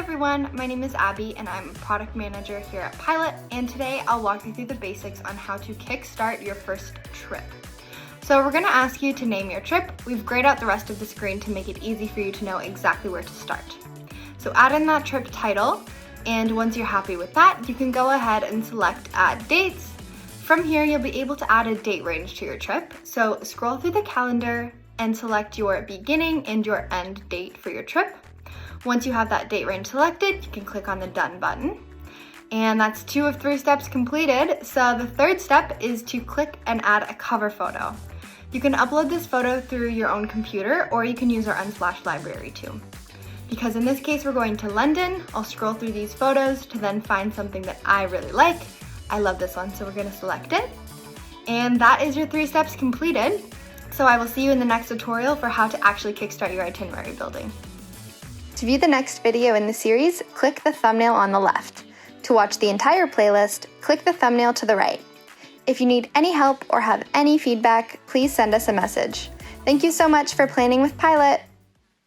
everyone, my name is Abby and I'm a product manager here at Pilot, and today I'll walk you through the basics on how to kickstart your first trip. So we're going to ask you to name your trip. We've grayed out the rest of the screen to make it easy for you to know exactly where to start. So add in that trip title, and once you're happy with that, you can go ahead and select Add Dates. From here, you'll be able to add a date range to your trip. So scroll through the calendar and select your beginning and your end date for your trip. Once you have that date range selected, you can click on the Done button. And that's 2 of 3 steps completed. So the third step is to click and add a cover photo. You can upload this photo through your own computer, or you can use our Unsplash library too. Because in this case we're going to London, I'll scroll through these photos to then find something that I really like. I love this one, so we're gonna select it. And that is your 3 steps completed. So I will see you in the next tutorial for how to actually kickstart your itinerary building. To view the next video in the series, click the thumbnail on the left. To watch the entire playlist, click the thumbnail to the right. If you need any help or have any feedback, please send us a message. Thank you so much for planning with Pilot.